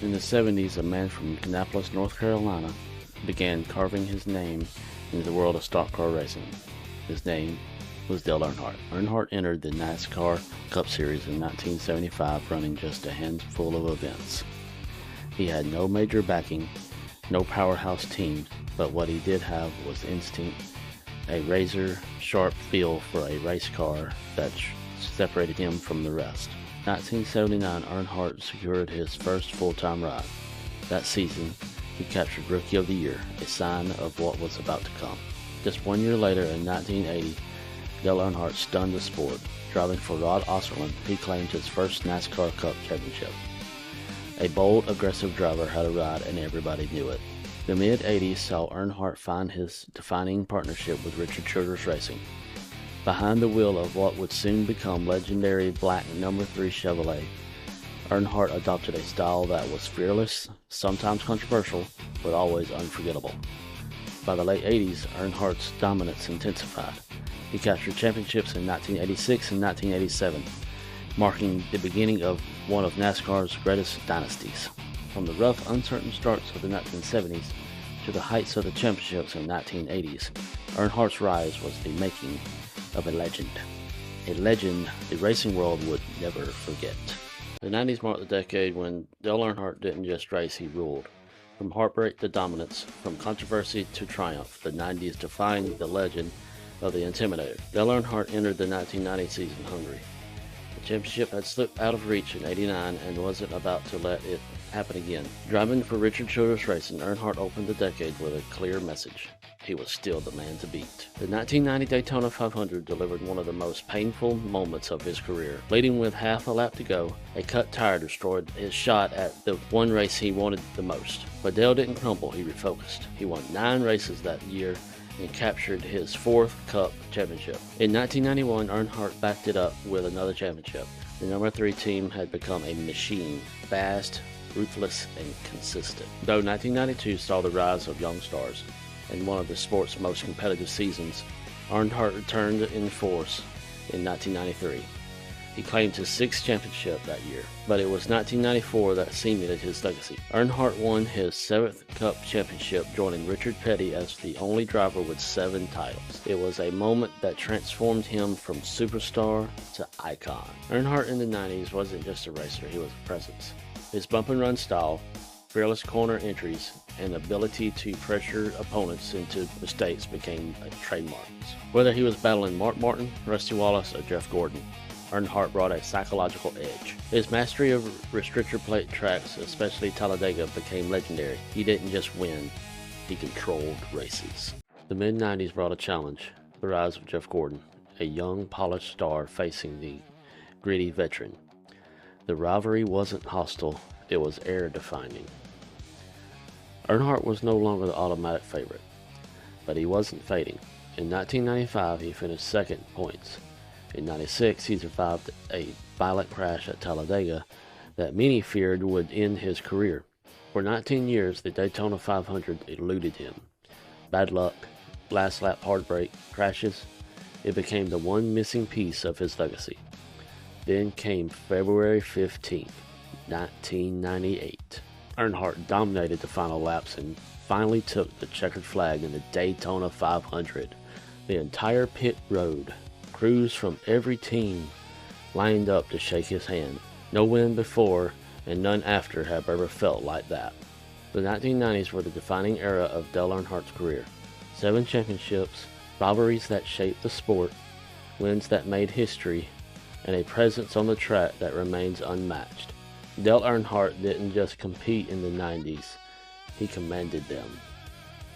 In the 70s, a man from Kannapolis, North Carolina, began carving his name into the world of stock car racing. His name was Dale Earnhardt. Earnhardt entered the NASCAR Cup Series in 1975, running just a handful of events. He had no major backing, no powerhouse team, but what he did have was instinct, a razor-sharp feel for a race car that separated him from the rest. 1979, Earnhardt secured his first full-time ride. That season, he captured Rookie of the Year, a sign of what was about to come. Just 1 year later, in 1980, Dale Earnhardt stunned the sport. Driving for Rod Osserlin, he claimed his first NASCAR Cup championship. A bold, aggressive driver had a ride, and everybody knew it. The mid-80s saw Earnhardt find his defining partnership with Richard Childress Racing. Behind the wheel of what would soon become legendary black No. 3 Chevrolet, Earnhardt adopted a style that was fearless, sometimes controversial, but always unforgettable. By the late 80s, Earnhardt's dominance intensified. He captured championships in 1986 and 1987, marking the beginning of one of NASCAR's greatest dynasties. From the rough, uncertain starts of the 1970s to the heights of the championships in the 1980s, Earnhardt's rise was the making of a legend the racing world would never forget. The 90s marked the decade when Dale Earnhardt didn't just race, he ruled. From heartbreak to dominance, from controversy to triumph, the 90s defined the legend of the Intimidator. Dale Earnhardt entered the 1990 season hungry. The championship had slipped out of reach in '89 and wasn't about to let it happen again. Driving for Richard Childress Racing, Earnhardt opened the decade with a clear message. He was still the man to beat. The 1990 Daytona 500 delivered one of the most painful moments of his career. Leading with half a lap to go, a cut tire destroyed his shot at the one race he wanted the most. But Dale didn't crumble, he refocused. He won 9 races that year and captured his 4th Cup championship. In 1991, Earnhardt backed it up with another championship. The No. 3 team had become a machine, fast, ruthless, and consistent. Though 1992 saw the rise of young stars, in one of the sport's most competitive seasons, Earnhardt returned in force in 1993. He claimed his 6th championship that year, but it was 1994 that cemented his legacy. Earnhardt won his 7th Cup championship, joining Richard Petty as the only driver with 7 titles. It was a moment that transformed him from superstar to icon. Earnhardt in the 90s wasn't just a racer, he was a presence. His bump and run style, fearless corner entries, and ability to pressure opponents into mistakes became trademarks. Whether he was battling Mark Martin, Rusty Wallace, or Jeff Gordon, Earnhardt brought a psychological edge. His mastery of restrictor plate tracks, especially Talladega, became legendary. He didn't just win, he controlled races. The mid-90s brought a challenge, the rise of Jeff Gordon, a young, polished star facing the gritty veteran. The rivalry wasn't hostile, it was era-defining. Earnhardt was no longer the automatic favorite, but he wasn't fading. In 1995, he finished 2nd points. In '96, he survived a violent crash at Talladega that many feared would end his career. For 19 years, the Daytona 500 eluded him. Bad luck, last lap heartbreak, crashes, it became the one missing piece of his legacy. Then came February 15th, 1998. Earnhardt dominated the final laps and finally took the checkered flag in the Daytona 500. The entire pit road, crews from every team lined up to shake his hand. No win before and none after have ever felt like that. The 1990s were the defining era of Dale Earnhardt's career. 7 championships, rivalries that shaped the sport, wins that made history, and a presence on the track that remains unmatched. Dale Earnhardt didn't just compete in the 90s, he commanded them.